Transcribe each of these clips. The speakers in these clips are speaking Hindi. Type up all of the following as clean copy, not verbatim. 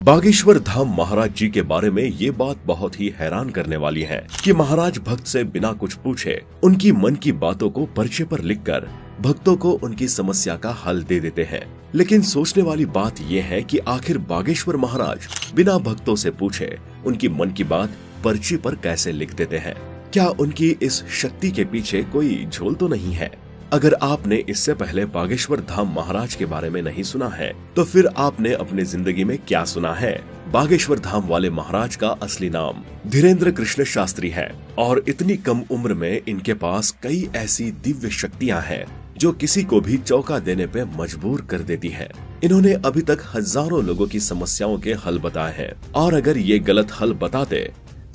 बागेश्वर धाम महाराज जी के बारे में ये बात बहुत ही हैरान करने वाली है कि महाराज भक्त से बिना कुछ पूछे उनकी मन की बातों को पर्चे पर लिखकर भक्तों को उनकी समस्या का हल दे देते हैं। लेकिन सोचने वाली बात ये है कि आखिर बागेश्वर महाराज बिना भक्तों से पूछे उनकी मन की बात पर्ची पर कैसे लिख देते हैं। क्या उनकी इस शक्ति के पीछे कोई झोल तो नहीं है? अगर आपने इससे पहले बागेश्वर धाम महाराज के बारे में नहीं सुना है तो फिर आपने अपनी जिंदगी में क्या सुना है। बागेश्वर धाम वाले महाराज का असली नाम धीरेन्द्र कृष्ण शास्त्री है और इतनी कम उम्र में इनके पास कई ऐसी दिव्य शक्तियां हैं जो किसी को भी चौंका देने पे मजबूर कर देती है। इन्होंने अभी तक हजारों लोगों की समस्याओं के हल बताए हैं और अगर ये गलत हल बताते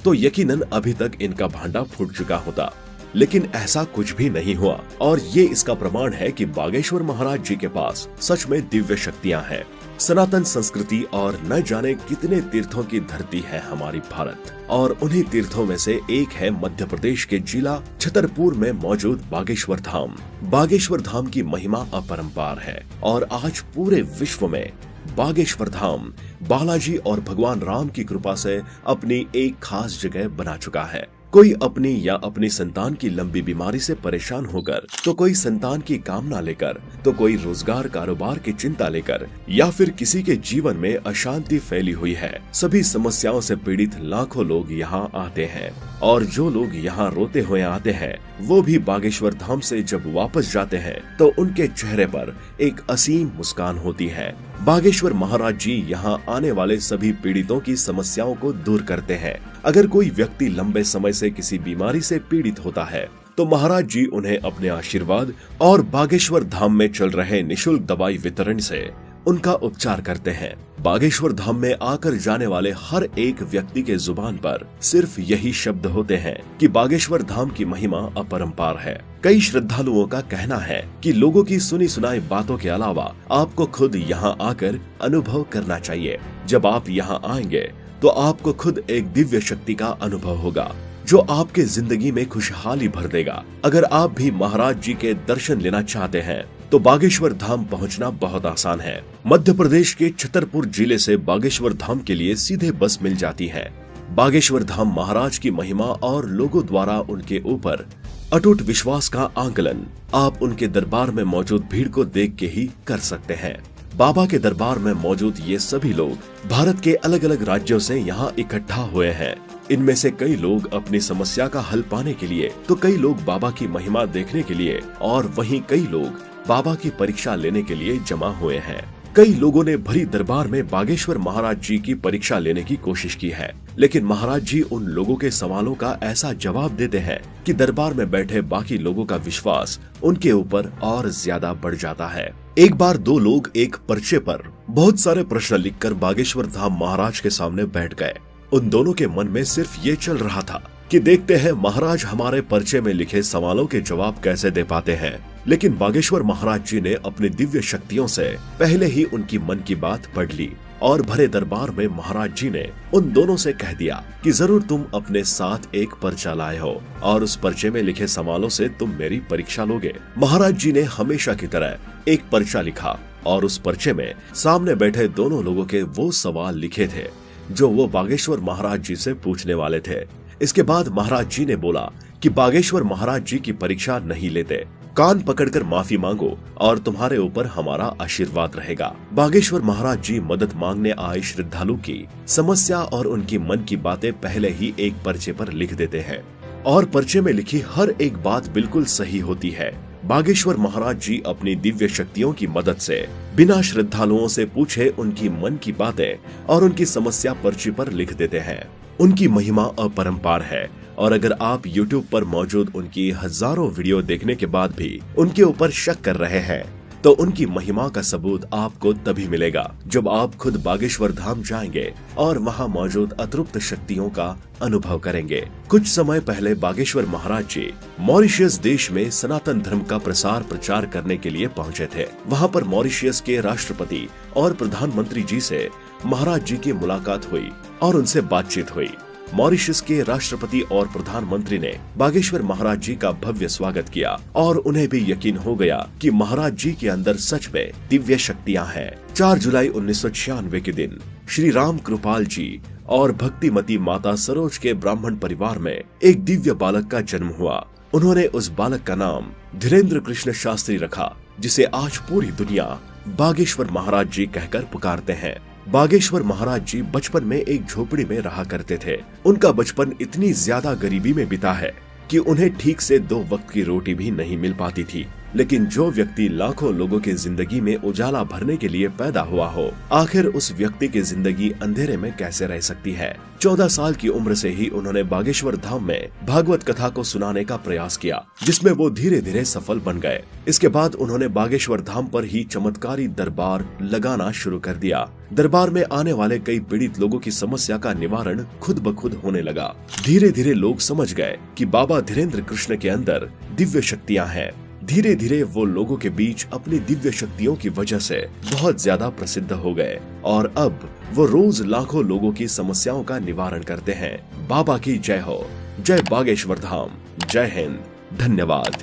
तो यकीनन अभी तक इनका भांडा फूट चुका होता। लेकिन ऐसा कुछ भी नहीं हुआ और ये इसका प्रमाण है कि बागेश्वर महाराज जी के पास सच में दिव्य शक्तियां हैं। सनातन संस्कृति और न जाने कितने तीर्थों की धरती है हमारी भारत और उन्हीं तीर्थों में से एक है मध्य प्रदेश के जिला छतरपुर में मौजूद बागेश्वर धाम। बागेश्वर धाम की महिमा अपरंपार है और आज पूरे विश्व में बागेश्वर धाम बालाजी और भगवान राम की कृपा से अपनी एक खास जगह बना चुका है। कोई अपनी या अपनी संतान की लंबी बीमारी से परेशान होकर, तो कोई संतान की कामना लेकर, तो कोई रोजगार कारोबार की चिंता लेकर या फिर किसी के जीवन में अशांति फैली हुई है। सभी समस्याओं से पीड़ित लाखों लोग यहाँ आते हैं और जो लोग यहाँ रोते हुए आते हैं वो भी बागेश्वर धाम से जब वापस जाते हैं तो उनके चेहरे पर एक असीम मुस्कान होती है। बागेश्वर महाराज जी यहाँ आने वाले सभी पीड़ितों की समस्याओं को दूर करते हैं। अगर कोई व्यक्ति लंबे समय से किसी बीमारी से पीड़ित होता है तो महाराज जी उन्हें अपने आशीर्वाद और बागेश्वर धाम में चल रहे निशुल्क दवाई वितरण से उनका उपचार करते हैं। बागेश्वर धाम में आकर जाने वाले हर एक व्यक्ति के जुबान पर सिर्फ यही शब्द होते हैं कि बागेश्वर धाम की महिमा अपरंपार है। कई श्रद्धालुओं का कहना है कि लोगों की सुनी सुनाई बातों के अलावा आपको खुद यहाँ आकर अनुभव करना चाहिए। जब आप यहाँ आएंगे तो आपको खुद एक दिव्य शक्ति का अनुभव होगा जो आपके जिंदगी में खुशहाली भर देगा। अगर आप भी महाराज जी के दर्शन लेना चाहते हैं तो बागेश्वर धाम पहुंचना बहुत आसान है। मध्य प्रदेश के छतरपुर जिले से बागेश्वर धाम के लिए सीधे बस मिल जाती है। बागेश्वर धाम महाराज की महिमा और लोगों द्वारा उनके ऊपर अटूट विश्वास का आंकलन आप उनके दरबार में मौजूद भीड़ को देख के ही कर सकते हैं। बाबा के दरबार में मौजूद ये सभी लोग भारत के अलग अलग राज्यों से यहाँ इकट्ठा हुए हैं। इनमें से कई लोग अपनी समस्या का हल पाने के लिए तो कई लोग बाबा की महिमा देखने के लिए और वहीं कई लोग बाबा की परीक्षा लेने के लिए जमा हुए हैं। कई लोगों ने भरी दरबार में बागेश्वर महाराज जी की परीक्षा लेने की कोशिश की है, लेकिन महाराज जी उन लोगों के सवालों का ऐसा जवाब देते हैं कि दरबार में बैठे बाकी लोगों का विश्वास उनके ऊपर और ज्यादा बढ़ जाता है। एक बार दो लोग एक पर्चे पर बहुत सारे प्रश्न लिखकर बागेश्वर धाम महाराज के सामने बैठ गए। उन दोनों के मन में सिर्फ ये चल रहा था कि देखते हैं महाराज हमारे पर्चे में लिखे सवालों के जवाब कैसे दे पाते हैं। लेकिन बागेश्वर महाराज जी ने अपनी दिव्य शक्तियों से पहले ही उनकी मन की बात पढ़ ली और भरे दरबार में महाराज जी ने उन दोनों से कह दिया कि जरूर तुम अपने साथ एक पर्चा लाए हो और उस पर्चे में लिखे सवालों से तुम मेरी परीक्षा लोगे। महाराज जी ने हमेशा की तरह एक पर्चा लिखा और उस पर्चे में सामने बैठे दोनों लोगों के वो सवाल लिखे थे जो वो बागेश्वर महाराज जी से पूछने वाले थे। इसके बाद महाराज जी ने बोला कि बागेश्वर महाराज जी की परीक्षा नहीं लेते, कान पकड़कर माफी मांगो और तुम्हारे ऊपर हमारा आशीर्वाद रहेगा। बागेश्वर महाराज जी मदद मांगने आए श्रद्धालु की समस्या और उनकी मन की बातें पहले ही एक पर्चे पर लिख देते हैं और पर्चे में लिखी हर एक बात बिल्कुल सही होती है। बागेश्वर महाराज जी अपनी दिव्य शक्तियों की मदद से बिना श्रद्धालुओं से पूछे उनकी मन की बातें और उनकी समस्या पर्ची पर लिख देते हैं। उनकी महिमा अपरंपार है और अगर आप YouTube पर मौजूद उनकी हजारों वीडियो देखने के बाद भी उनके ऊपर शक कर रहे हैं तो उनकी महिमा का सबूत आपको तभी मिलेगा जब आप खुद बागेश्वर धाम जाएंगे और वहां मौजूद अतृप्त शक्तियों का अनुभव करेंगे। कुछ समय पहले बागेश्वर महाराज जी मॉरिशस देश में सनातन धर्म का प्रसार प्रचार करने के लिए पहुंचे थे। वहां पर मॉरिशस के राष्ट्रपति और प्रधानमंत्री जी से महाराज जी की मुलाकात हुई और उनसे बातचीत हुई। मॉरिशस के राष्ट्रपति और प्रधानमंत्री ने बागेश्वर महाराज जी का भव्य स्वागत किया और उन्हें भी यकीन हो गया कि महाराज जी के अंदर सच में दिव्य शक्तियां हैं। 4 जुलाई 1996 के दिन श्री राम कृपाल जी और भक्तिमती माता सरोज के ब्राह्मण परिवार में एक दिव्य बालक का जन्म हुआ। उन्होंने उस बालक का नाम धीरेन्द्र कृष्ण शास्त्री रखा, जिसे आज पूरी दुनिया बागेश्वर महाराज जी कहकर पुकारते हैं। बागेश्वर महाराज जी बचपन में एक झोपड़ी में रहा करते थे। उनका बचपन इतनी ज्यादा गरीबी में बीता है कि उन्हें ठीक से 2 वक्त की रोटी भी नहीं मिल पाती थी। लेकिन जो व्यक्ति लाखों लोगों के जिंदगी में उजाला भरने के लिए पैदा हुआ हो, आखिर उस व्यक्ति की जिंदगी अंधेरे में कैसे रह सकती है। 14 साल की उम्र से ही उन्होंने बागेश्वर धाम में भागवत कथा को सुनाने का प्रयास किया, जिसमें वो धीरे धीरे सफल बन गए। इसके बाद उन्होंने बागेश्वर धाम पर ही चमत्कारी दरबार लगाना शुरू कर दिया। दरबार में आने वाले कई पीड़ित लोगों की समस्या का निवारण खुद ब खुद होने लगा। धीरे धीरे लोग समझ गए कि बाबा धीरेन्द्र कृष्ण के अंदर दिव्य शक्तियां हैं। धीरे धीरे वो लोगों के बीच अपनी दिव्य शक्तियों की वजह से बहुत ज्यादा प्रसिद्ध हो गए और अब वो रोज लाखों लोगों की समस्याओं का निवारण करते हैं। बाबा की जय हो। जय बागेश्वर धाम। जय हिंद। धन्यवाद।